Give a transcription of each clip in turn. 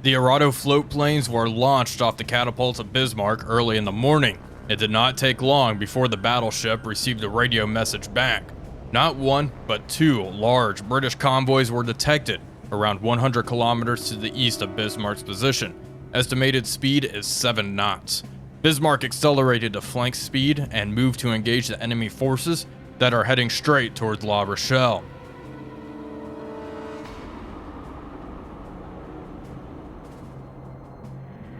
The Arado float planes were launched off the catapults of Bismarck early in the morning. It did not take long before the battleship received a radio message back. Not one, but two large British convoys were detected around 100 kilometers to the east of Bismarck's position. Estimated speed is 7 knots. Bismarck accelerated to flank speed and moved to engage the enemy forces that are heading straight towards La Rochelle.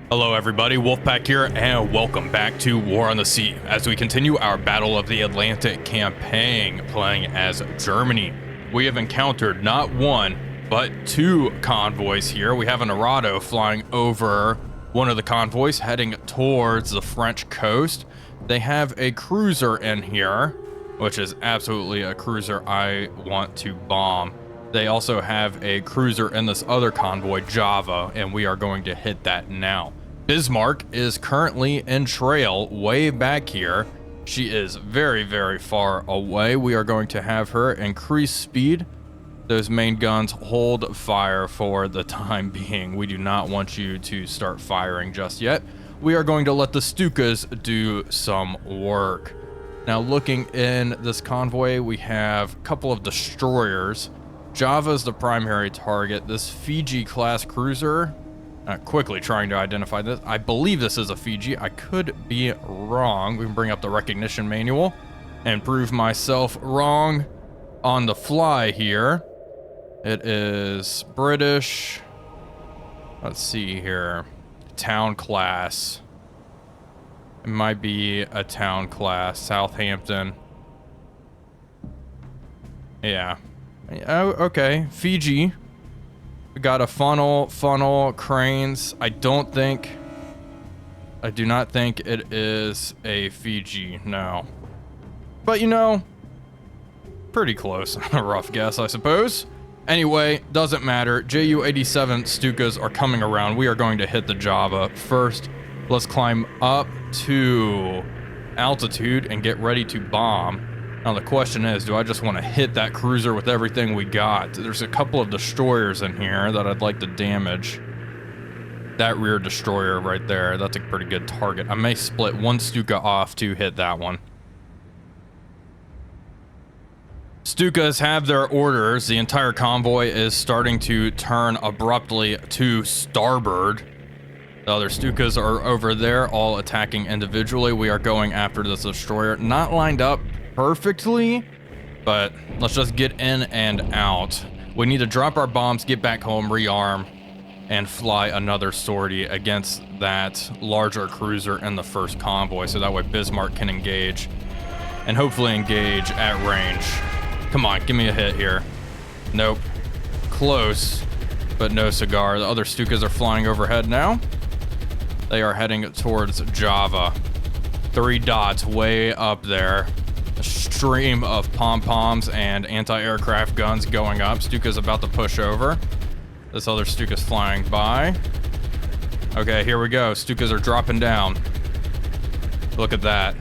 Hello everybody, Wolfpack here, and welcome back to War on the Sea as we continue our Battle of the Atlantik campaign playing as Germany. We have encountered not one, but two convoys here. We have an Arado flying over one of the convoys heading towards the French coast. They have a cruiser in here, which is absolutely a cruiser I want to bomb. They also have a cruiser in this other convoy, Java, and we are going to hit that now. Bismarck is currently in trail way back here. She is very, very far away. We are going to have her increase speed. Those main guns hold fire for the time being. We do not want you to start firing just yet. We are going to let the Stukas do some work. Now looking in this convoy, we have a couple of destroyers. Java is the primary target. This Fiji class cruiser, quickly trying to identify this. I believe this is a Fiji. I could be wrong. We can bring up the recognition manual and prove myself wrong on the fly here. It is British. Let's see here. Town class. It might be a town class. Southampton. Yeah. Oh, okay. Fiji. We got a funnel, cranes. I do not think it is a Fiji, no. But you know, pretty close. A rough guess, I suppose. Anyway, doesn't matter. Ju-87 Stukas are coming around. We are going to hit the Java. First, let's climb up to altitude and get ready to bomb. Now the question is, do I just want to hit that cruiser with everything we got? There's a couple of destroyers in here that I'd like to damage. That rear destroyer right there, that's a pretty good target. I may split one Stuka off to hit that one. Stukas have their orders. The entire convoy is starting to turn abruptly to starboard. The other Stukas are over there, all attacking individually. We are going after this destroyer. Not lined up perfectly, but let's just get in and out. We need to drop our bombs, get back home, rearm, and fly another sortie against that larger cruiser in the first convoy, so that way Bismarck can engage and hopefully engage at range. Come on, give me a hit here. Nope. Close, but no cigar. The other Stukas are flying overhead now. They are heading towards Java. 3 dots way up there. A stream of pom-poms and anti-aircraft guns going up. Stuka's about to push over. This other Stuka's flying by. Okay, here we go. Stukas are dropping down. Look at that.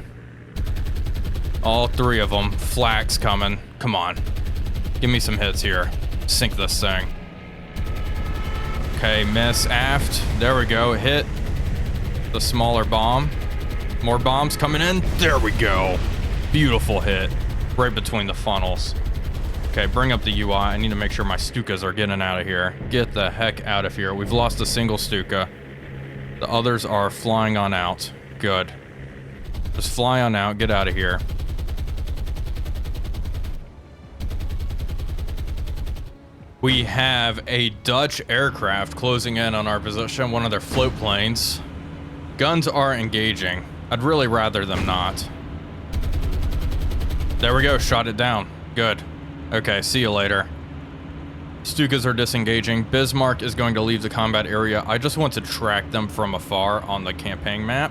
All 3 of them. Flak's coming. Come on. Give me some hits here. Sink this thing. Okay, miss aft. There we go. Hit the smaller bomb. More bombs coming in. There we go. Beautiful hit. Right between the funnels. Okay, bring up the UI. I need to make sure my Stukas are getting out of here. Get the heck out of here. We've lost a single Stuka. The others are flying on out. Good. Just fly on out. Get out of here. We have a Dutch aircraft closing in on our position. One of their float planes. Guns are engaging. I'd really rather them not. There we go, shot it down. Good. Okay, see you later. Stukas are disengaging. Bismarck is going to leave the combat area. I just want to track them from afar on the campaign map.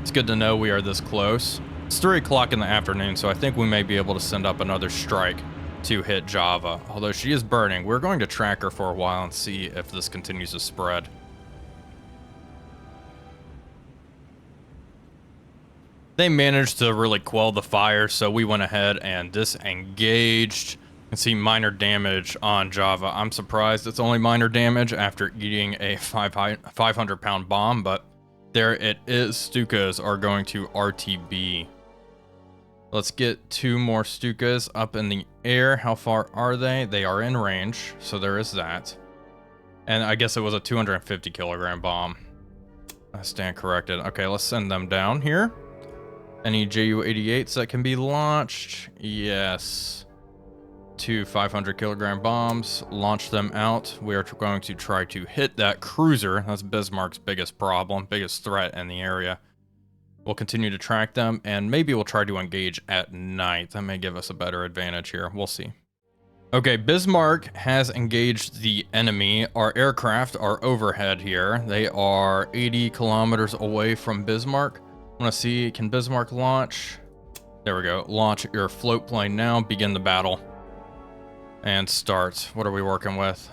It's good to know we are this close. It's 3 o'clock in the afternoon, so I think we may be able to send up another strike to hit Java. Although she is burning, we're going to track her for a while and see if this continues to spread. They managed to really quell the fire, so we went ahead and disengaged. can see minor damage on Java. I'm surprised it's only minor damage after eating a 500-pound bomb, but there it is. Stukas are going to RTB. Let's get 2 more Stukas up in the air. How far are they? They are in range, so there is that. And I guess it was a 250 kilogram bomb. I stand corrected. Okay, let's send them down here. Any Ju-88s that can be launched? Yes. 2 500 kilogram bombs. Launch them out. We are going to try to hit that cruiser. That's Bismarck's biggest problem, biggest threat in the area. We'll continue to track them, and maybe we'll try to engage at night. That may give us a better advantage here. We'll see. Okay, Bismarck has engaged the enemy. Our aircraft are overhead here. They are 80 kilometers away from Bismarck. I want to see, can Bismarck launch? There we go. Launch your float plane now. Begin the battle. And start. What are we working with?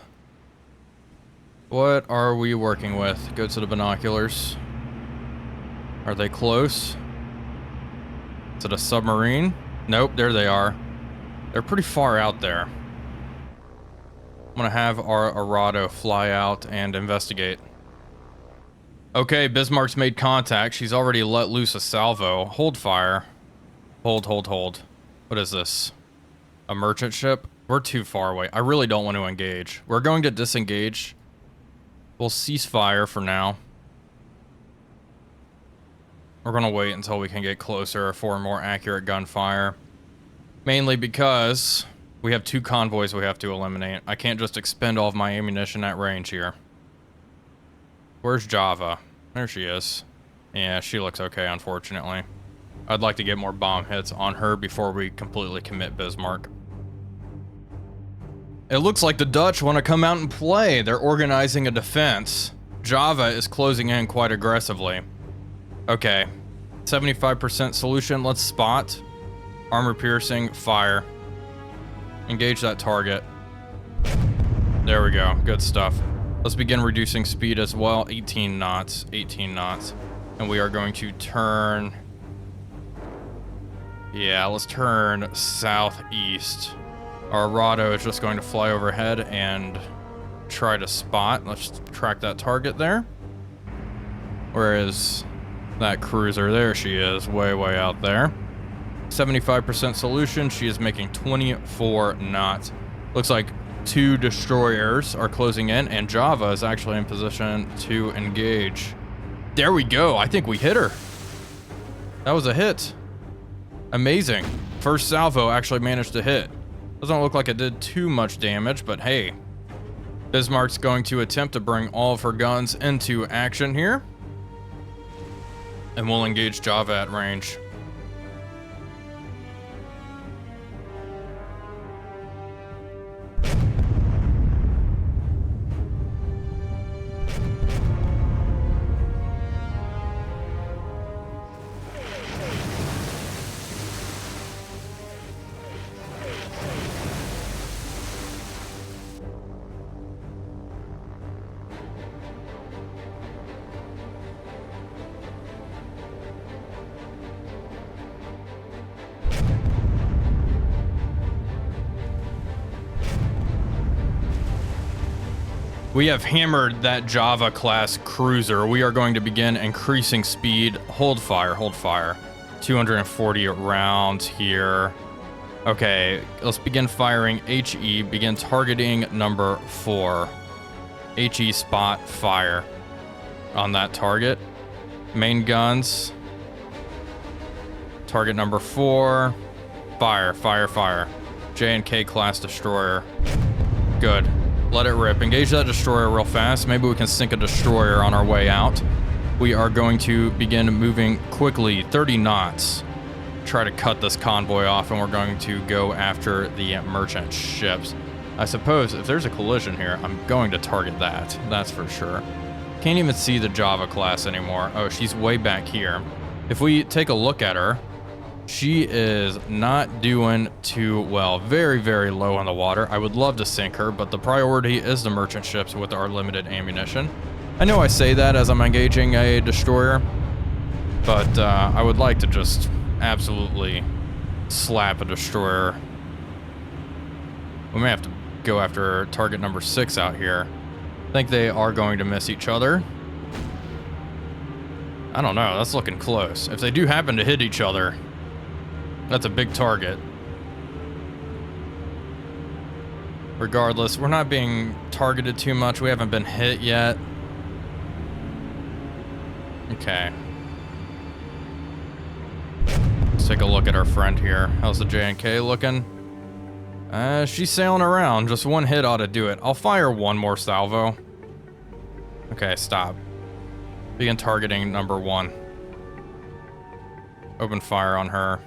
What are we working with? Go to the binoculars. Are they close? Is it a submarine? Nope, there they are. They're pretty far out there. I'm gonna have our Arado fly out and investigate. Okay, Bismarck's made contact. She's already let loose a salvo. Hold fire. Hold. What is this? A merchant ship? We're too far away. I really don't want to engage. We're going to disengage. We'll cease fire for now. We're gonna wait until we can get closer for more accurate gunfire. Mainly because we have 2 convoys we have to eliminate. I can't just expend all of my ammunition at range here. Where's Java? There she is. Yeah, she looks okay, unfortunately. I'd like to get more bomb hits on her before we completely commit Bismarck. It looks like the Dutch want to come out and play. They're organizing a defense. Java is closing in quite aggressively. Okay, 75% solution. Let's spot. Armor piercing, fire. Engage that target. There we go, good stuff. Let's begin reducing speed as well. 18 knots, 18 knots. And we are going to turn... Yeah, let's turn southeast. Our Arado is just going to fly overhead and try to spot. Let's track that target there. Where is that cruiser? There she is, way out there. 75% solution. She is making 24 knots. Looks like 2 destroyers are closing in, and Java is actually in position to engage. There we go. I think we hit her. That was a hit. Amazing. First salvo actually managed to hit. Doesn't look like it did too much damage, but hey. Bismarck's going to attempt to bring all of her guns into action here. And we'll engage Java at range. We have hammered that Java class cruiser. We are going to begin increasing speed. Hold fire, hold fire. 240 rounds here. Okay, let's begin firing HE. Begin targeting number 4. HE spot fire on that target. Main guns. Target number 4. Fire, fire, fire. J and K class destroyer. Good. Let it rip. Engage that destroyer real fast. Maybe we can sink a destroyer on our way out. We are going to begin moving quickly, 30 knots. Try to cut this convoy off, and we're going to go after the merchant ships. I suppose if there's a collision here, I'm going to target that. That's for sure. Can't even see the Java class anymore. Oh, she's way back here. If we take a look at her, she is not doing too well. Very low on the water. I would love to sink her, but the priority is the merchant ships with our limited ammunition. I know I say that as I'm engaging a destroyer, but I would like to just absolutely slap a destroyer We may have to go after target number 6 out here. I think they are going to miss each other. I don't know, that's looking close. If they do happen to hit each other, that's a big target. Regardless, we're not being targeted too much. We haven't been hit yet. Okay. Let's take a look at our friend here. How's the J&K looking? She's sailing around. Just one hit ought to do it. I'll fire one more salvo. Okay, stop. Begin targeting number 1. Open fire on her.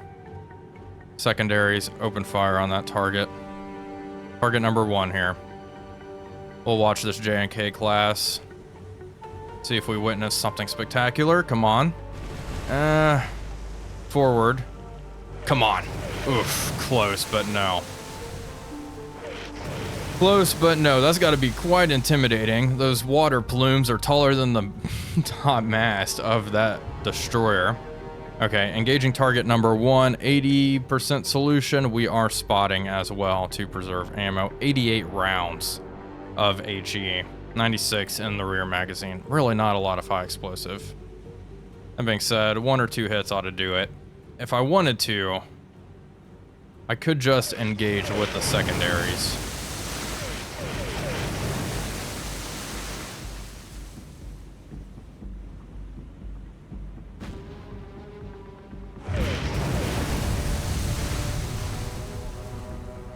Secondaries, open fire on that target. Target number 1 here. We'll watch this J&K class. See if we witness something spectacular. Come on. Forward. Come on. Oof, close, but no. Close, but no. That's got to be quite intimidating. Those water plumes are taller than the top mast of that destroyer. Okay, engaging target number 1, 80% solution. We are spotting as well to preserve ammo. 88 rounds of HE, 96 in the rear magazine. Really not a lot of high explosive. That being said, 1 or 2 hits ought to do it. If I wanted to, I could just engage with the secondaries.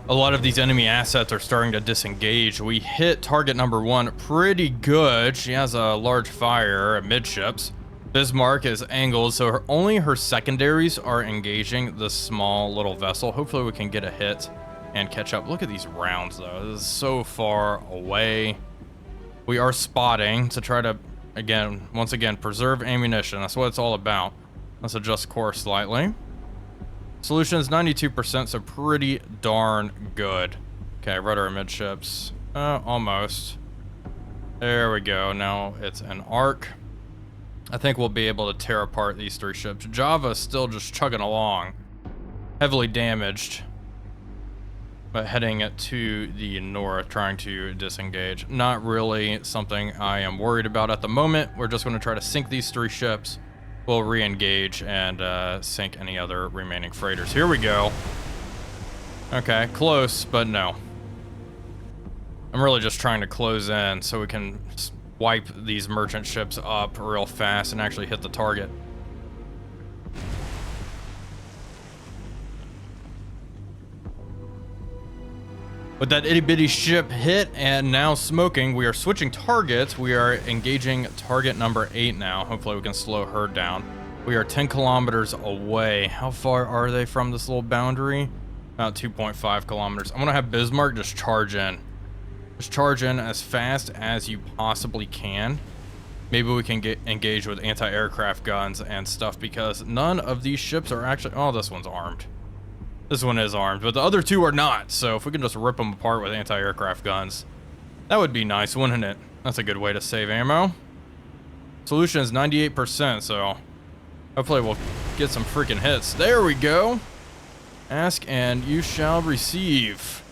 A lot of these enemy assets are starting to disengage. We hit target number 1 pretty good. She has a large fire amidships. Bismarck is angled, so only her secondaries are engaging the small little vessel. Hopefully we can get a hit and catch up. Look at these rounds, though. This is so far away. We are spotting to try to, once again, preserve ammunition. That's what it's all about. Let's adjust course slightly. Solution is 92%, so pretty darn good. Okay, rudder amidships. Almost. There we go. Now it's an arc. I think we'll be able to tear apart these 3 ships. Java's still just chugging along. Heavily damaged. But heading to the north, trying to disengage. Not really something I am worried about at the moment. We're just going to try to sink these 3 ships. We'll re-engage and sink any other remaining freighters. Here we go. Okay, close, but no. I'm really just trying to close in so we can wipe these merchant ships up real fast and actually hit the target. With that itty bitty ship hit and now smoking, we are switching targets. We are engaging target number 8 now. Hopefully we can slow her down. We are 10 kilometers away. How far are they from this little boundary? About 2.5 kilometers. I'm gonna have Bismarck just charge in. Just charge in as fast as you possibly can. Maybe we can get engaged with anti-aircraft guns and stuff because none of these ships are actually, oh, this one's armed. This one is armed, but the other 2 are not. So if we can just rip them apart with anti-aircraft guns, that would be nice, wouldn't it? That's a good way to save ammo. Solution is 98%, so hopefully we'll get some freaking hits. There we go. Ask and you shall receive.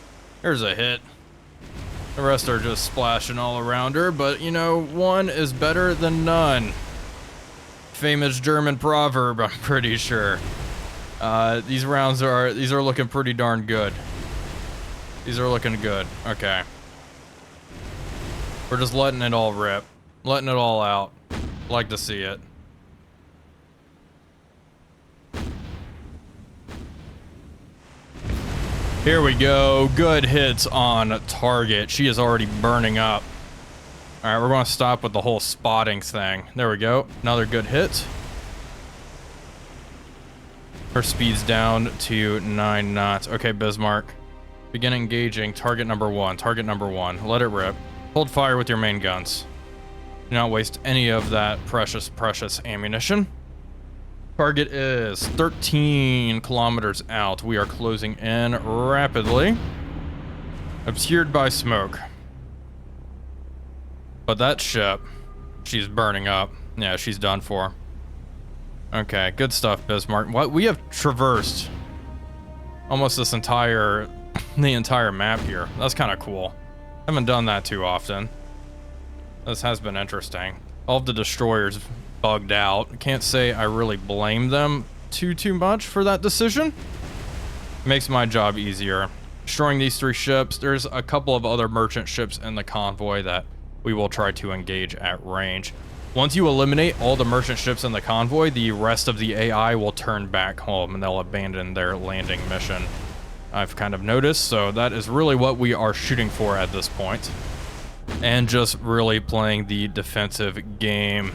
Here's a hit. The rest are just splashing all around her, but you know, 1 is better than none. Famous German proverb, I'm pretty sure. These rounds are looking pretty darn good. These are looking good. Okay. We're just letting it all rip. Letting it all out. Like to see it. Here we go. Good hits on target. She is already burning up. All right, we're going to stop with the whole spotting thing. There we go. Another good hit. Her speed's down to 9 knots. Okay, Bismarck. Begin engaging target number 1. Target number 1. Let it rip. Hold fire with your main guns. Do not waste any of that precious, precious ammunition. Target is 13 kilometers out. We are closing in rapidly. Obscured by smoke. But that ship, she's burning up. Yeah, she's done for. Okay, good stuff, Bismarck. What we have traversed almost this entire the entire map here. That's kind of cool. Haven't done that too often. This has been interesting. All of the destroyers bugged out. Can't say I really blame them too much for that decision. Makes my job easier. Destroying these 3 ships. There's a couple of other merchant ships in the convoy that we will try to engage at range. Once you eliminate all the merchant ships in the convoy, the rest of the AI will turn back home and they'll abandon their landing mission. I've kind of noticed, so that is really what we are shooting for at this point. And just really playing the defensive game.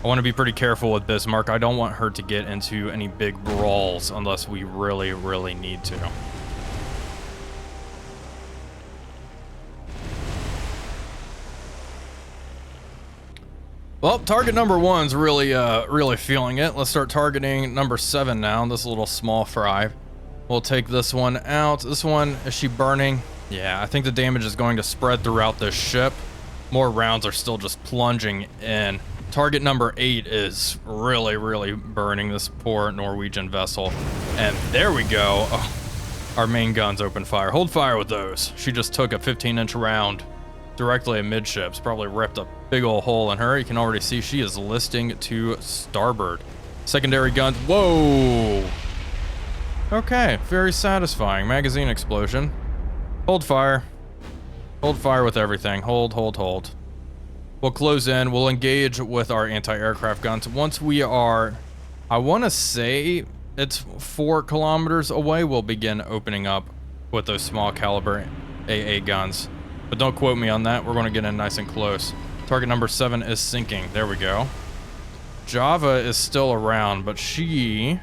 I want to be pretty careful with Bismarck. I don't want her to get into any big brawls unless we really need to. Well, target number 1's really feeling it. Let's start targeting number 7 now. This little small fry. We'll take this one out. This one, is she burning? Yeah, I think the damage is going to spread throughout this ship. More rounds are still just plunging in. Target number 8 is really burning this poor Norwegian vessel. And there we go. Oh, our main guns open fire. Hold fire with those. She just took a 15-inch round directly amidships. Probably ripped a big old hole in her. You can already see she is listing to starboard. Secondary guns. Whoa. Okay, very satisfying. Magazine explosion. Hold fire. Hold fire with everything. Hold. We'll close in. We'll engage with our anti-aircraft guns. Once we are, I want to say it's 4 kilometers away, we'll begin opening up with those small caliber AA guns. But don't quote me on that. We're going to get in nice and close. Target number 7 is sinking. There we go. Java is still around, but she...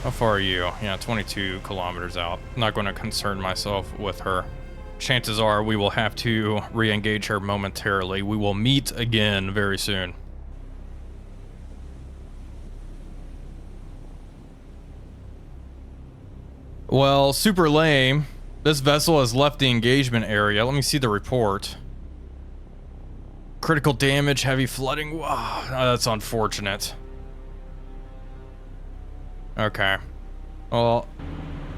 How far are you? Yeah, 22 kilometers out. I'm not going to concern myself with her. Chances are we will have to re-engage her momentarily. We will meet again very soon. Well, super lame. This vessel has left the engagement area. Let me see the report. Critical damage, heavy flooding. Wow, that's unfortunate. Okay. Well,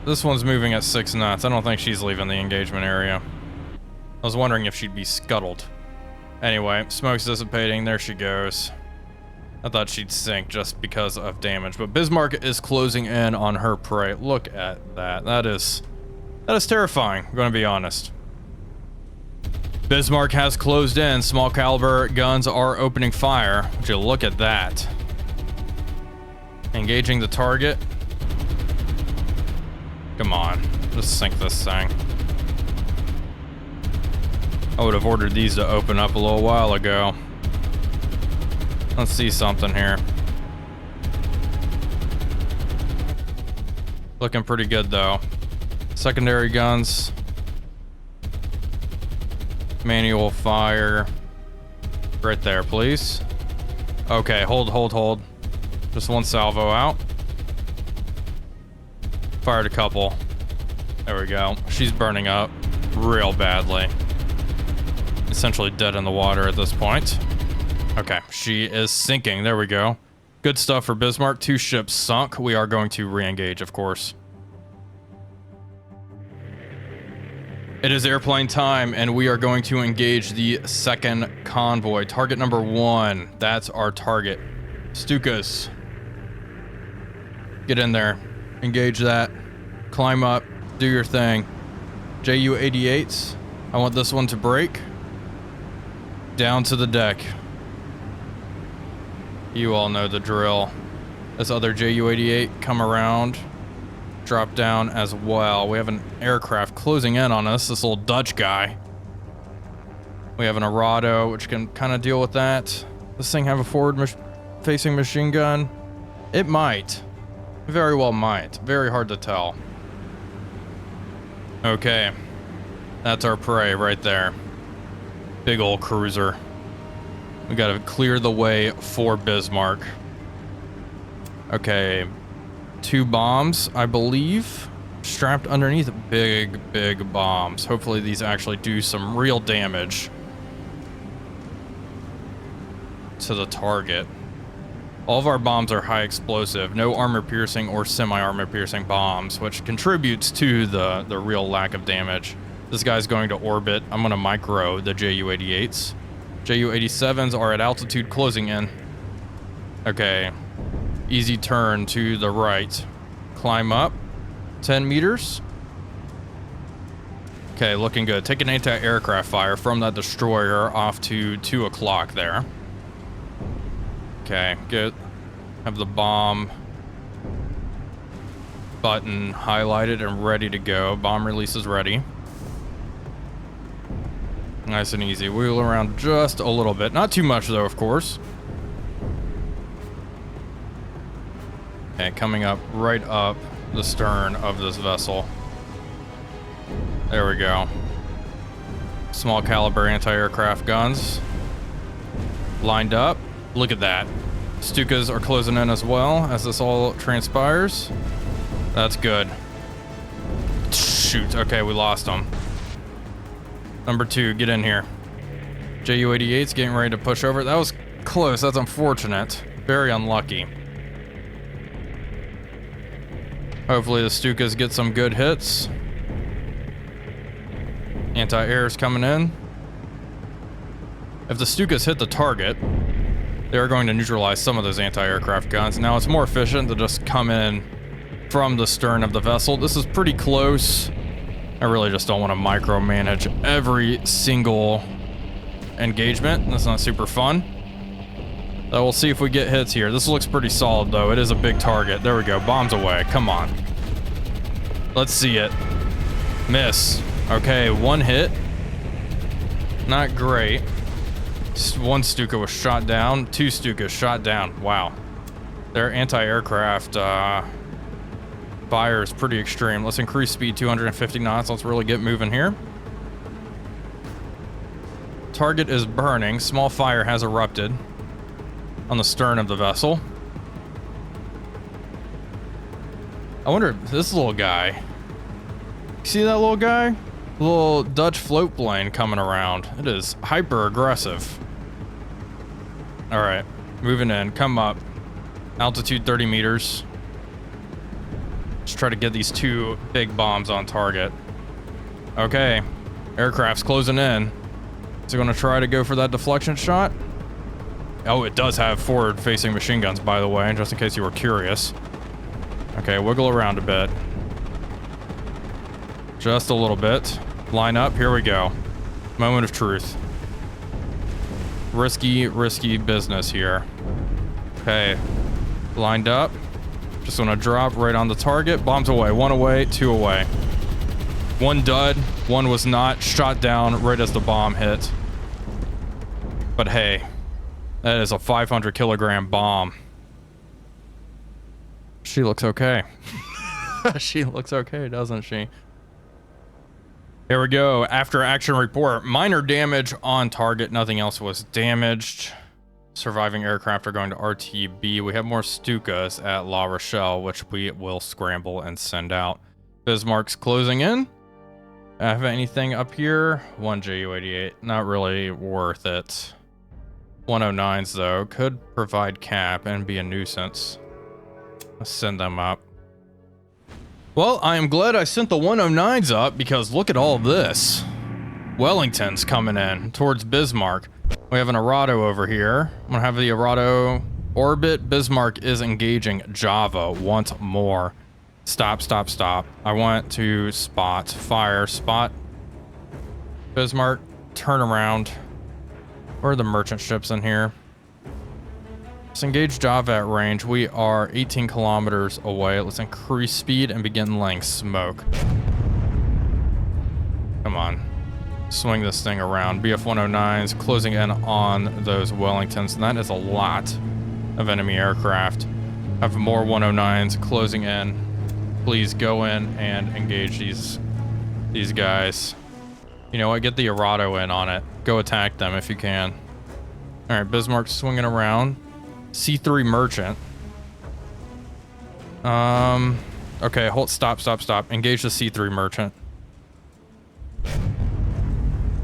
this one's moving at 6 knots. I don't think she's leaving the engagement area. I was wondering if she'd be scuttled. Anyway, smoke's dissipating. There she goes. I thought she'd sink just because of damage, but Bismarck is closing in on her prey. Look at that. That is terrifying, I'm going to be honest. Bismarck has closed in. Small caliber guns are opening fire. Would you look at that? Engaging the target. Come on, just sink this thing. I would have ordered these to open up a little while ago. Let's see something here. Looking pretty good though. Secondary guns. Manual fire. Right there, please. Okay, hold. Just one salvo out. Fired a couple. There we go. She's burning up real badly. Essentially dead in the water at this point. Okay, she is sinking. There we go. Good stuff for Bismarck. 2 ships sunk. We are going to re-engage, of course. It is airplane time, and we are going to engage the second convoy. Target number 1. That's our target. Stukas. Get in there. Engage that. Climb up. Do your thing. Ju-88s. I want this one to break. Down to the deck. You all know the drill. This other Ju-88 come around. Drop down as well. We have an aircraft closing in on us. This little Dutch guy. We have an Arado, which can kind of deal with that. This thing have a forward-facing machine gun? It might. Very well might. Very hard to tell. Okay. That's our prey right there. Big old cruiser. We gotta clear the way for Bismarck. Okay. 2 bombs, I believe, strapped underneath. Big bombs. Hopefully these actually do some real damage to the target. All of our bombs are high explosive, no armor piercing or semi-armor piercing bombs, which contributes to the real lack of damage. This guy's going to orbit. I'm gonna micro the Ju-88s. Ju-87s are at altitude closing in. Okay, easy turn to the right. Climb up 10 meters. Okay, looking good. Take an anti-aircraft fire from that destroyer off to 2 o'clock there. Okay, good. Have the bomb button highlighted and ready to go. Bomb release is ready. Nice and easy. Wheel around just a little bit. Not too much though, of course. Okay, coming up right up the stern of this vessel. There we go. Small caliber anti-aircraft guns. Lined up. Look at that. Stukas are closing in as well as this all transpires. That's good. Shoot. Okay, we lost them. Number 2, get in here. Ju-88's getting ready to push over. That was close. That's unfortunate. Very unlucky. Hopefully the Stukas get some good hits. Anti-air's coming in. If the Stukas hit the target, they're going to neutralize some of those anti-aircraft guns. Now it's more efficient to just come in from the stern of the vessel. This is pretty close. I really just don't want to micromanage every single engagement. That's not super fun. We'll see if we get hits here. This looks pretty solid though. It is a big target. There we go. Bombs away. Come on. Let's see it. Miss. Okay, 1 hit. Not great. One Stuka was shot down. 2 Stukas shot down. Wow. Their anti-aircraft fire is pretty extreme. Let's increase speed 250 knots. Let's really get moving here. Target is burning. Small fire has erupted on the stern of the vessel. I wonder if this little guy... See that little guy? Little Dutch float plane coming around. It is hyper aggressive. All right, moving in. Come up. Altitude 30 meters. Just try to get these 2 big bombs on target. Okay, aircraft's closing in. Is it going to try to go for that deflection shot? Oh, it does have forward-facing machine guns, by the way, just in case you were curious. Okay, wiggle around a bit. Just a little bit. Line up, here we go. Moment of truth. Risky, risky business here. Okay, lined up. Just gonna drop right on the target. Bombs away, 1 away, 2 away. 1 dud, 1 was not. Shot down right as the bomb hit. But hey, that is a 500 kilogram bomb. She looks okay. She looks okay, doesn't she? Here we go. After action report. Minor damage on target. Nothing else was damaged. Surviving aircraft are going to RTB. We have more Stukas at La Rochelle, which we will scramble and send out. Bismarck's closing in. Have anything up here? 1 Ju-88. Not really worth it. 109s though could provide cap and be a nuisance. Let's send them up. Well, I am glad I sent the 109s up because look at all of this. Wellington's coming in towards Bismarck. We have an Arado over here. I'm gonna have the Arado orbit. Bismarck is engaging Java once more. Stop, stop, stop. I want to spot, fire, spot. Bismarck, turn around. Where are the merchant ships in here? Let's engage Java at range. We are 18 kilometers away. Let's increase speed and begin laying smoke. Come on. Swing this thing around. BF-109s closing in on those Wellingtons. And that is a lot of enemy aircraft. Have more 109s closing in. Please go in and engage these guys. You know what? Get the Arado in on it. Go attack them if you can. All right, Bismarck's swinging around. C3 merchant. Okay, hold, stop. Engage the C3 merchant.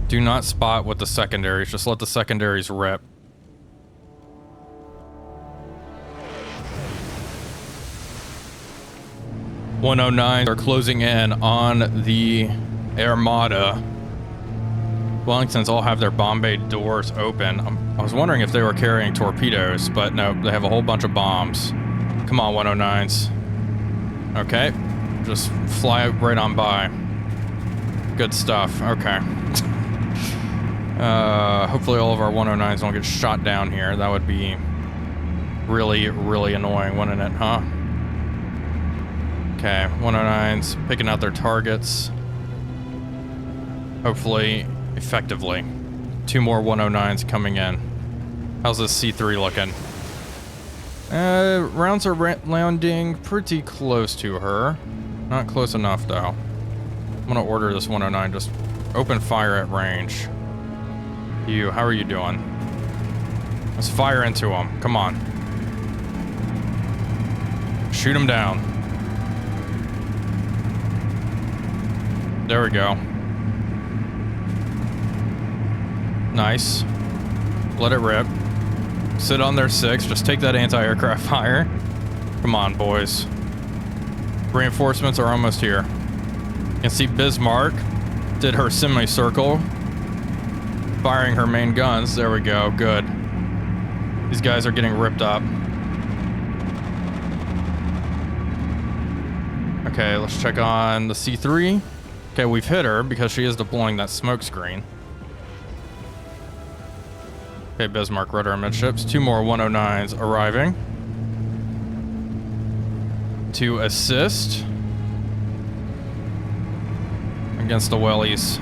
Do not spot with the secondaries. Just let the secondaries rip. 109 are closing in on the Armada. Wellingtons all have their bomb bay doors open. I was wondering if they were carrying torpedoes, but no, they have a whole bunch of bombs. Come on, 109s. Okay, just fly right on by. Good stuff, okay. Hopefully all of our 109s don't get shot down here. That would be really, really annoying, wouldn't it, huh? Okay, 109s picking out their targets. Hopefully, effectively. 2 more 109s coming in. How's this C3 looking? Rounds are landing pretty close to her. Not close enough, though. I'm gonna order this 109, just open fire at range. You, how are you doing? Let's fire into him. Come on. Shoot him down. There we go. Nice. Let it rip. Sit on their 6. Just take that anti-aircraft fire. Come on, boys. Reinforcements are almost here. You can see Bismarck did her semicircle, firing her main guns. There we go. Good. These guys are getting ripped up. Okay, let's check on the C3. Okay, we've hit her because she is deploying that smoke screen. Okay, Bismarck, rudder midships. 2 more 109s arriving to assist against the wellies.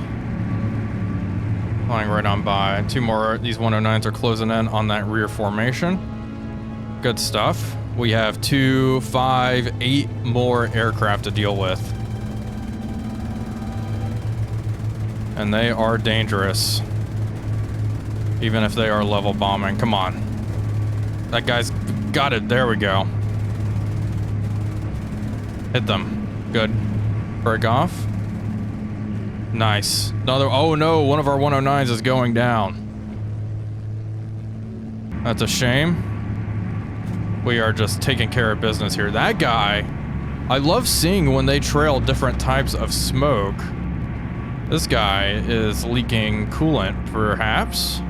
Flying right on by. 2 more. These 109s are closing in on that rear formation. Good stuff. We have 2, 5, 8 more aircraft to deal with. And they are dangerous. Even if they are level bombing. Come on. That guy's got it. There we go. Hit them. Good. Break off. Nice. Another. Oh no, one of our 109s is going down. That's a shame. We are just taking care of business here. That guy, I love seeing when they trail different types of smoke. This guy is leaking coolant, perhaps.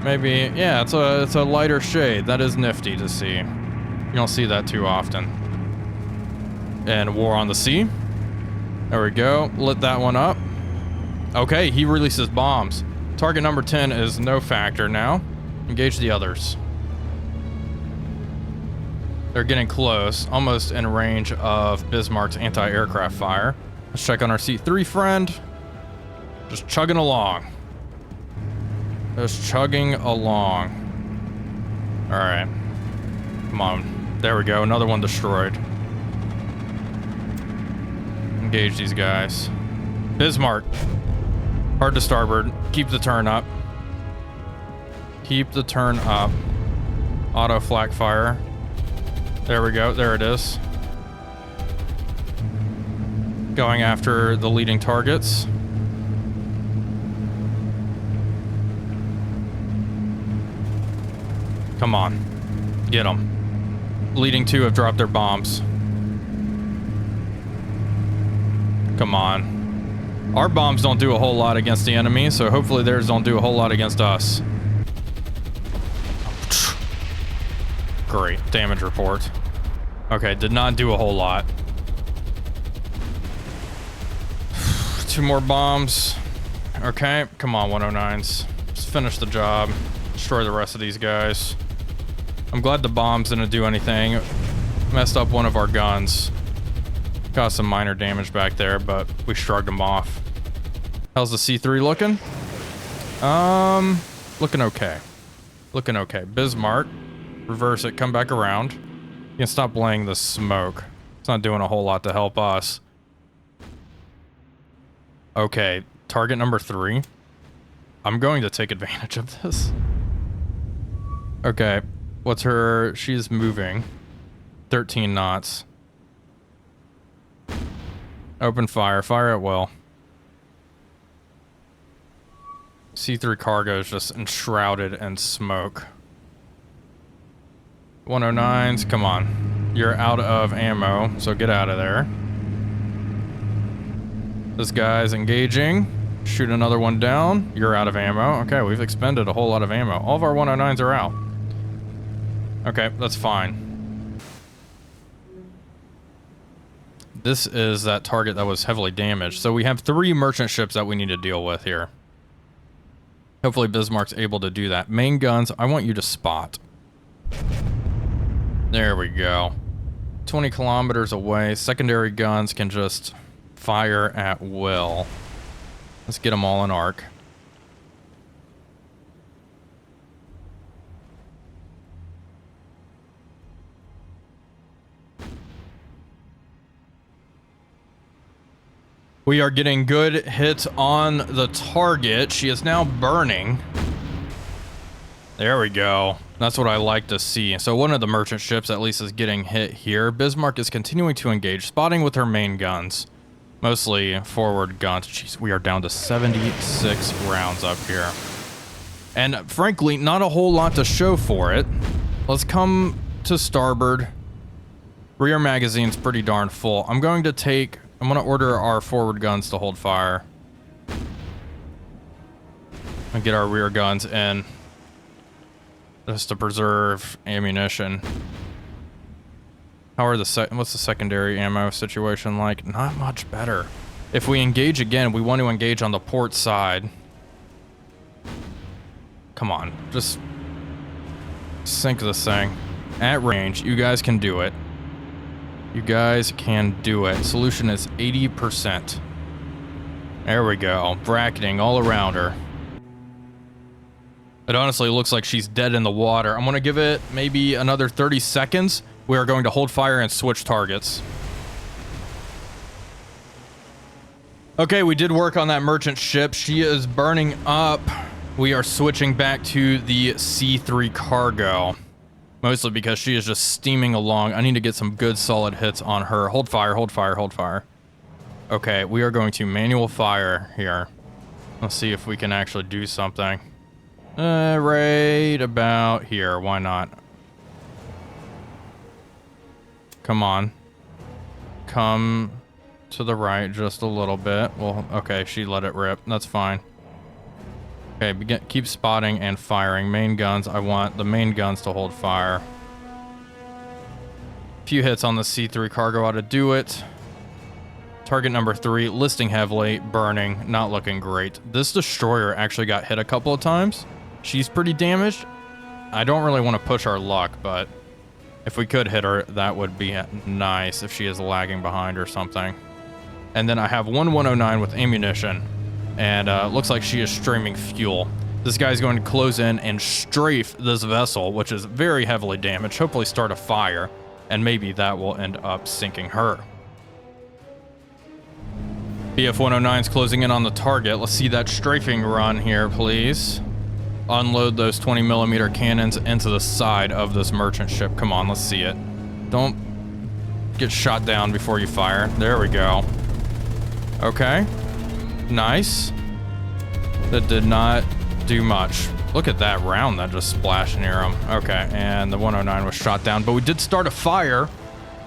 Maybe, yeah, it's a lighter shade. That is nifty to see. You don't see that too often. And War on the Sea. There we go. Lit that one up. Okay, he releases bombs. Target number 10 is no factor now. Engage the others. They're getting close, almost in range of Bismarck's anti-aircraft fire. Let's check on our C3 friend. Just chugging along. Just chugging along. All right. Come on. There we go. Another one destroyed. Engage these guys. Bismarck. Hard to starboard. Keep the turn up. Keep the turn up. Auto flak fire. There we go. There it is. Going after the leading targets. Come on. Get them. Leading 2 have dropped their bombs. Come on. Our bombs don't do a whole lot against the enemy, so hopefully theirs don't do a whole lot against us. Great. Damage report. Okay, did not do a whole lot. 2 more bombs. Okay, come on, 109s. Just finish the job. Destroy the rest of these guys. I'm glad the bombs didn't do anything. Messed up one of our guns. Got some minor damage back there, but we shrugged them off. How's the C3 looking? Looking okay. Looking okay. Bismarck. Reverse it, come back around. You can stop laying the smoke. It's not doing a whole lot to help us. Okay, target number 3. I'm going to take advantage of this. Okay, what's her... She's moving. 13 knots. Open fire. Fire at will. C3 cargo is just enshrouded in smoke. 109s, come on. You're out of ammo, so get out of there. This guy's engaging. Shoot another one down. You're out of ammo. Okay, we've expended a whole lot of ammo. All of our 109s are out. Okay, that's fine. This is that target that was heavily damaged. So we have 3 merchant ships that we need to deal with here. Hopefully Bismarck's able to do that. Main guns, I want you to spot. There we go. 20 kilometers away. Secondary guns can just fire at will. Let's get them all in arc. We are getting good hits on the target. She is now burning. There we go. That's what I like to see. So one of the merchant ships at least is getting hit here. Bismarck is continuing to engage, spotting with her main guns. Mostly forward guns. Jeez, we are down to 76 rounds up here. And frankly, not a whole lot to show for it. Let's come to starboard. Rear magazine's pretty darn full. I'm going to order our forward guns to hold fire. And get our rear guns in. Just to preserve ammunition. How are what's the secondary ammo situation like? Not much better. If we engage again, we want to engage on the port side. Come on, just sink this thing. At range, you guys can do it. You guys can do it. Solution is 80%. There we go. Bracketing all around her. It honestly looks like she's dead in the water. I'm going to give it maybe another 30 seconds. We are going to hold fire and switch targets. Okay, we did work on that merchant ship. She is burning up. We are switching back to the C3 cargo. Mostly because she is just steaming along. I need to get some good solid hits on her. Hold fire, hold fire, hold fire. Okay, we are going to manual fire here. Let's see if we can actually do something. Right about here. Why not? Come on. Come to the right just a little bit. Well, okay, she let it rip. That's fine. Okay, keep spotting and firing. Main guns, I want the main guns to hold fire. Few hits on the C3 cargo ought to do it. Target number 3, listing heavily, burning, not looking great. This destroyer actually got hit a couple of times. She's pretty damaged. I don't really want to push our luck, but if we could hit her, that would be nice if she is lagging behind or something. And then I have 109 with ammunition. And looks like she is streaming fuel. This guy's going to close in and strafe this vessel, which is very heavily damaged. Hopefully start a fire, and maybe that will end up sinking her. BF-109's closing in on the target. Let's see that strafing run here, please. Unload those 20mm cannons into the side of this merchant ship. Come on, let's see it. Don't get shot down before you fire. There we go. Okay. Nice. That did not do much. Look at that round that just splashed near him. Okay, and the 109 was shot down, but we did start a fire.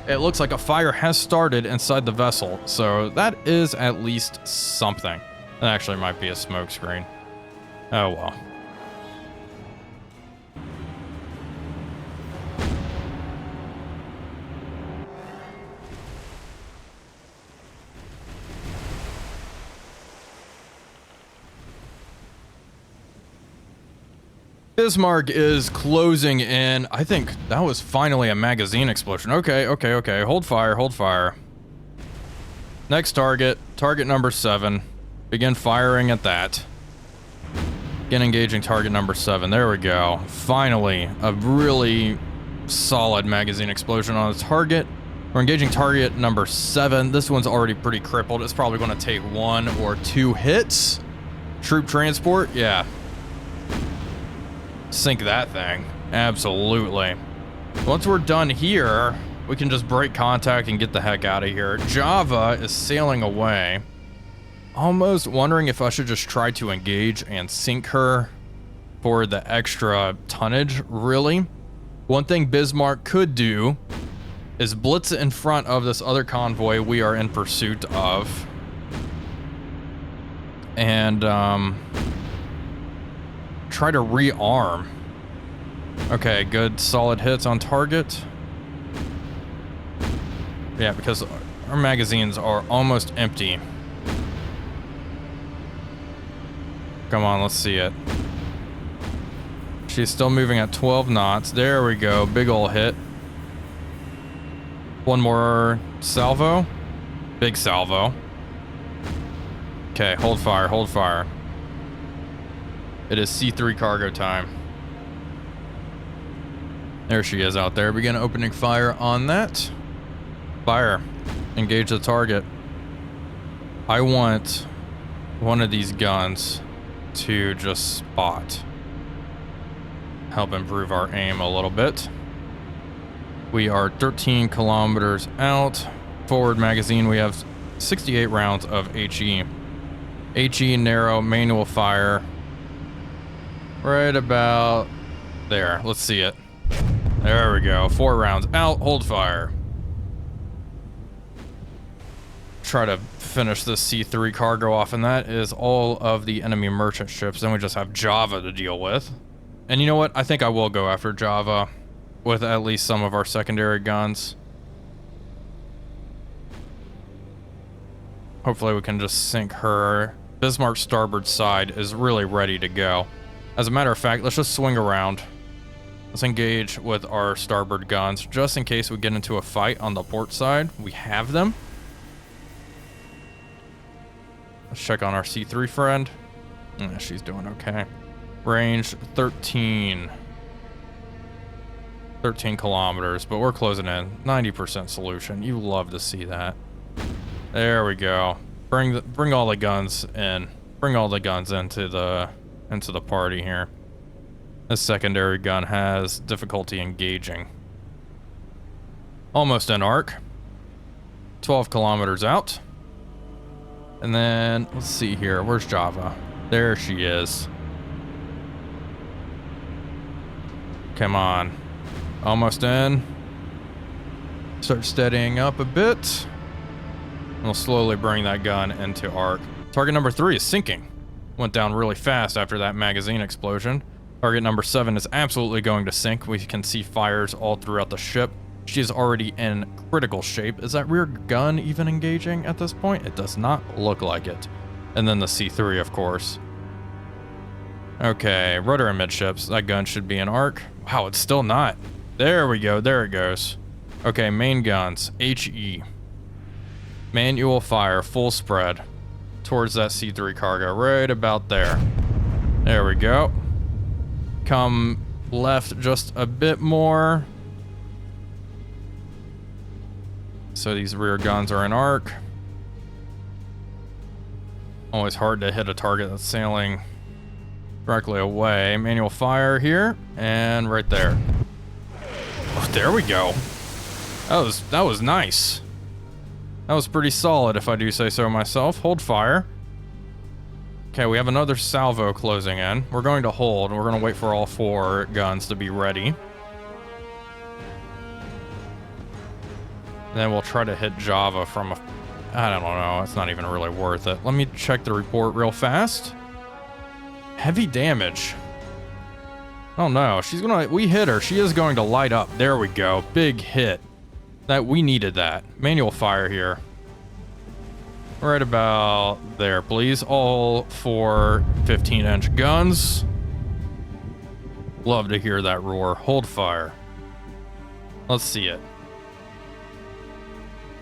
It looks like a fire has started inside the vessel, so that is at least something. That actually might be a smoke screen. Oh well. Bismarck is closing in. I think that was finally a magazine explosion. Okay. Hold fire, hold fire. Next target, target number 7. Begin firing at that. Begin engaging target number 7. There we go. Finally, a really solid magazine explosion on the target. We're engaging target number 7. This one's already pretty crippled. It's probably going to take 1 or 2 hits. Troop transport, yeah. Sink that thing. Absolutely. Once we're done here, we can just break contact and get the heck out of here. Java is sailing away. Almost wondering if I should just try to engage and sink her for the extra tonnage, really. One thing Bismarck could do is blitz in front of this other convoy we are in pursuit of. And try to rearm. Okay, good solid hits on target. Yeah, because our magazines are almost empty. Come on, let's see it. She's still moving at 12 knots. There we go, big ol' hit. One more salvo. Big salvo. Okay, hold fire, hold fire. It is C3 cargo time. There she is out there. Begin opening fire on that. Fire. Engage the target. I want one of these guns to just spot. Help improve our aim a little bit. We are 13 kilometers out. Forward magazine, we have 68 rounds of HE. HE narrow manual fire. Right about there. Let's see it. There we go. 4 rounds out. Hold fire. Try to finish this C3 cargo off, and that is all of the enemy merchant ships. Then we just have Java to deal with. And you know what? I think I will go after Java with at least some of our secondary guns. Hopefully we can just sink her. Bismarck's starboard side is really ready to go. As a matter of fact, let's just swing around. Let's engage with our starboard guns, just in case we get into a fight on the port side. We have them. Let's check on our C3 friend. She's doing okay. Range 13 kilometers, but we're closing in. 90% solution. You love to see that. There we go. Bring all the guns in. Bring all the guns into the party here. This secondary gun has difficulty engaging. Almost an arc. 12 kilometers out. And then, let's see here. Where's Java? There she is. Come on. Almost in. Start steadying up a bit. We'll slowly bring that gun into arc. Target number 3 is sinking. Went down really fast after that magazine explosion. Target number 7 is absolutely going to sink. We can see fires all throughout the ship. She is already in critical shape. Is that rear gun even engaging at this point? It does not look like it. And then the C3, of course. Okay, rudder and midships. That gun should be in arc. Wow, it's still not. There we go. There it goes. Okay, main guns. HE. Manual fire, full spread. Towards that C3 cargo. Right about there. There we go. Come left just a bit more. So these rear guns are in arc. Always hard to hit a target that's sailing directly away. Manual fire here and right there. Oh, there we go. That was nice. That was pretty solid, if I do say so myself. Hold fire. Okay, we have another salvo closing in. We're going to hold. We're going to wait for all 4 guns to be ready. And then we'll try to hit Java from a... I don't know. It's not even really worth it. Let me check the report real fast. Heavy damage. Oh no, we hit her. She is going to light up. There we go. Big hit. We needed that. Manual fire here. Right about there, please. All 4 15-inch guns. Love to hear that roar. Hold fire. Let's see it.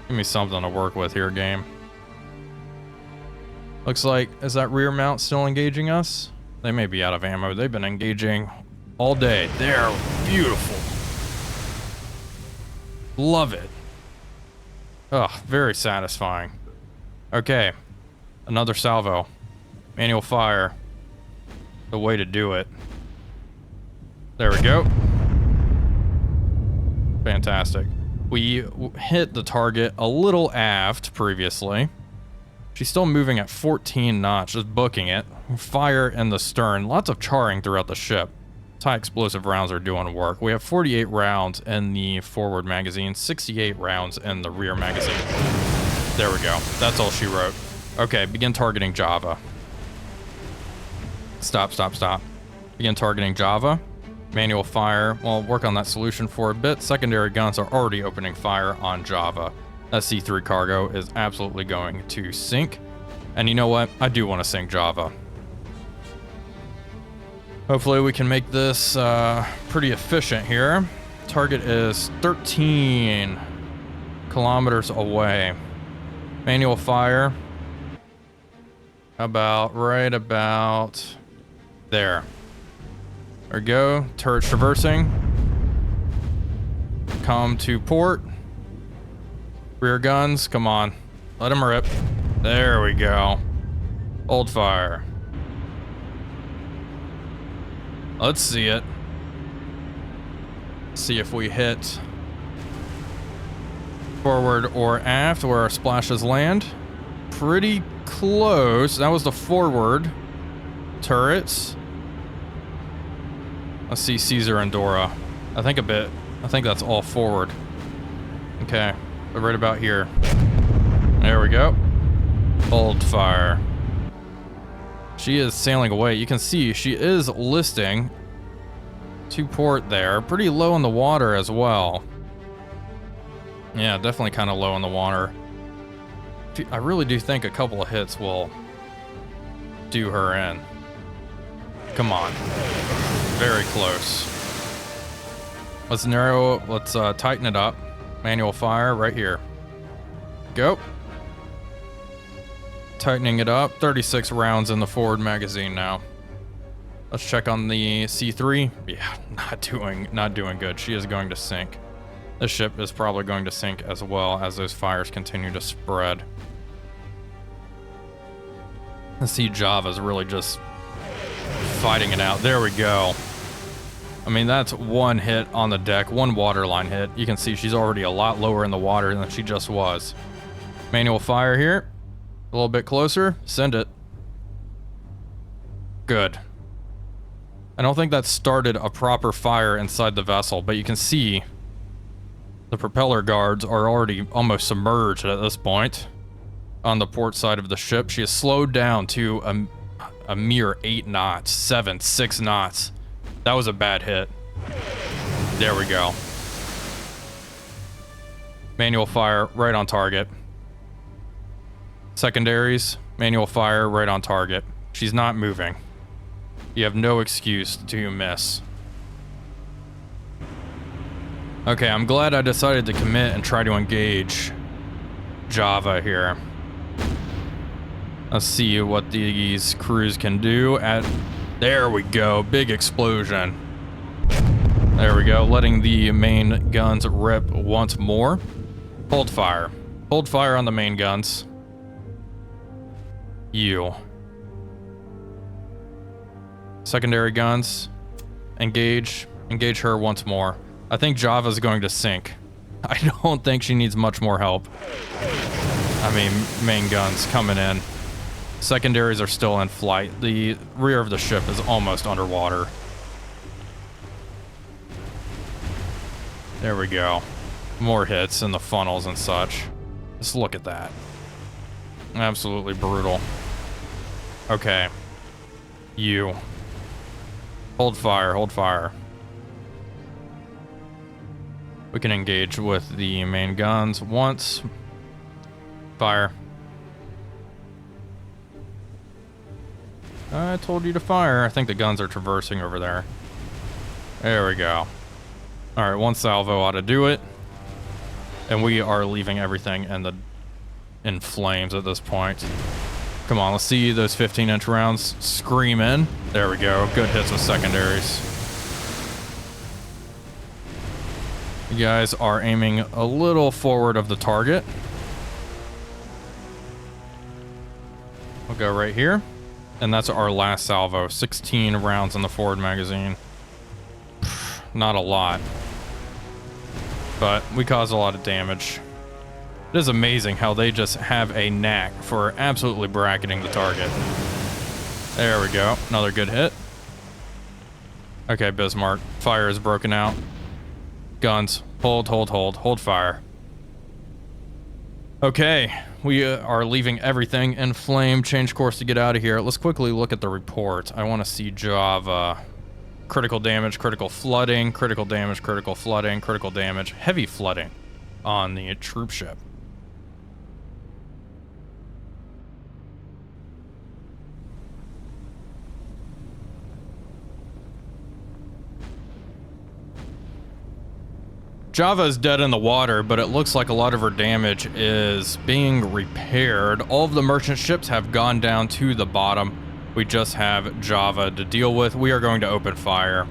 Give me something to work with here, game. Looks like, is that rear mount still engaging us? They may be out of ammo. They've been engaging all day. They're beautiful. Love it. Ugh, very satisfying. Okay, another salvo. Manual fire. The way to do it. There we go. Fantastic. We hit the target a little aft previously. She's still moving at 14 knots, just booking it. Fire in the stern. Lots of charring throughout the ship. High explosive rounds are doing work. We have 48 rounds in the forward magazine, 68 rounds in the rear magazine. There we go. That's all she wrote. Okay, begin targeting Java. Stop. Begin targeting Java. Manual fire. Well, work on that solution for a bit. Secondary guns are already opening fire on Java. That C3 cargo is absolutely going to sink. And you know what? I do want to sink Java. Hopefully we can make this pretty efficient here. Target is 13 kilometers away. Manual fire. Right about there. There we go. Turret traversing. Come to port. Rear guns, come on. Let them rip. There we go. Hold fire. Let's see it. See if we hit forward or aft where our splashes land. Pretty close. That was the forward turrets. Let's see Caesar and Dora. I think that's all forward. Okay, they're right about here. There we go. Hold fire. She is sailing away. You can see she is listing to port there. Pretty low in the water as well. Yeah, definitely kind of low in the water. I really do think a couple of hits will do her in. Come on. Very close. Let's tighten it up. Manual fire right here. Go. Tightening it up. 36 rounds in the forward magazine now. Let's check on the C3. Yeah, not doing good. She is going to sink. This ship is probably going to sink as well as those fires continue to spread. I see Java's really just fighting it out. There we go. I mean, that's one hit on the deck, one waterline hit. You can see she's already a lot lower in the water than she just was. Manual fire here. A little bit closer. Send it. Good. I don't think that started a proper fire inside the vessel, but you can see the propeller guards are already almost submerged at this point on the port side of the ship. She has slowed down to a mere 8 knots, 6 knots. That was a bad hit. There we go. Manual fire right on target. Secondaries, manual fire right on target. She's not moving. You have no excuse to miss. Okay, I'm glad I decided to commit and try to engage Java here. Let's see what these crews can do there we go, big explosion. There we go, letting the main guns rip once more. Hold fire. Hold fire on the main guns. You. Secondary guns. Engage her once more. I think Java's going to sink. I don't think she needs much more help. I mean, main guns coming in. Secondaries are still in flight. The rear of the ship is almost underwater. There we go. More hits in the funnels and such. Just look at that. Absolutely brutal. Okay. You. Hold fire, hold fire. We can engage with the main guns once. Fire. I told you to fire. I think the guns are traversing over there. There we go. Alright, one salvo ought to do it. And we are leaving everything in flames at this point. Come on, let's see those 15-inch rounds scream in. There we go. Good hits with secondaries. You guys are aiming a little forward of the target. We'll go right here. And that's our last salvo. 16 rounds in the forward magazine. Not a lot. But we caused a lot of damage. It is amazing how they just have a knack for absolutely bracketing the target. There we go. Another good hit. Okay, Bismarck. Fire is broken out. Guns. Hold fire. Okay, we are leaving everything in flame. Change course to get out of here. Let's quickly look at the report. I want to see Java. Critical damage, critical flooding, critical damage, critical flooding, critical damage, heavy flooding on the troop ship. Java is dead in the water, but it looks like a lot of her damage is being repaired. All of the merchant ships have gone down to the bottom. We just have Java to deal with. We are going to open fire.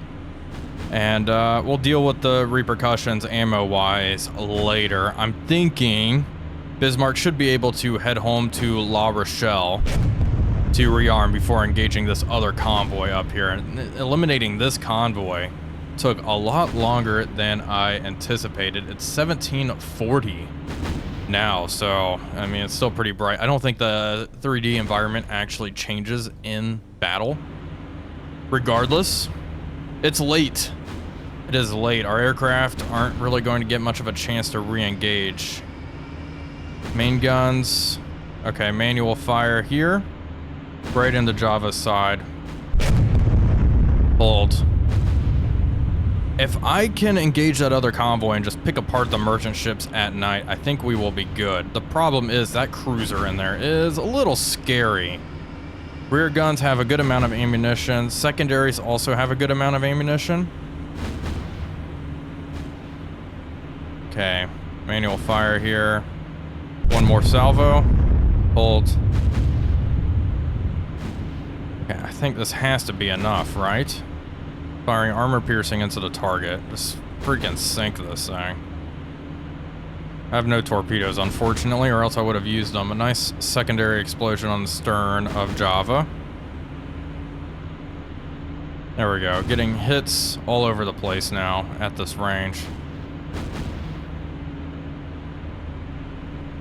And we'll deal with the repercussions ammo-wise later. I'm thinking Bismarck should be able to head home to La Rochelle to rearm before engaging this other convoy up here. And eliminating this convoy took a lot longer than I anticipated. It's 1740 now, so I mean, it's still pretty bright. I don't think the 3D environment actually changes in battle. Regardless, it's late. It is late. Our aircraft aren't really going to get much of a chance to re-engage. Main guns. Okay, manual fire here. Right into Java's side. Hold. If I can engage that other convoy and just pick apart the merchant ships at night, I think we will be good. The problem is that cruiser in there is a little scary. Rear guns have a good amount of ammunition. Secondaries also have a good amount of ammunition. Okay, manual fire here. One more salvo. Hold. Okay, I think this has to be enough, right? Firing armor piercing into the target. Just freaking sink this thing. I have no torpedoes, unfortunately, or else I would have used them. A nice secondary explosion on the stern of Java. There we go. Getting hits all over the place now at this range.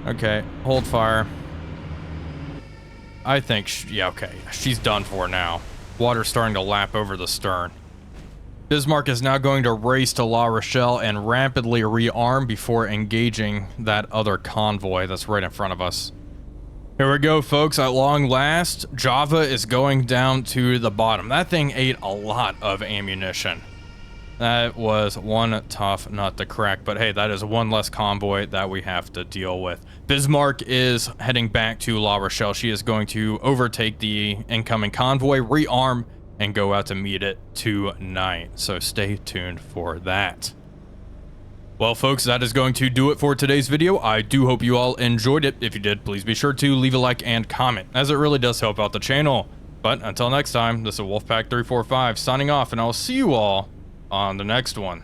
Okay, hold fire. I think, yeah, okay. She's done for now. Water's starting to lap over the stern. Bismarck is now going to race to La Rochelle and rapidly rearm before engaging that other convoy that's right in front of us. Here we go, folks. At long last, Java is going down to the bottom. That thing ate a lot of ammunition. That was one tough nut to crack, but hey, that is one less convoy that we have to deal with. Bismarck is heading back to La Rochelle. She is going to overtake the incoming convoy, rearm, and go out to meet it tonight. So stay tuned for that. Well, folks, that is going to do it for today's video. I do hope you all enjoyed it. If you did, please be sure to leave a like and comment, as it really does help out the channel. But until next time, this is Wolfpack345 signing off, and I'll see you all on the next one.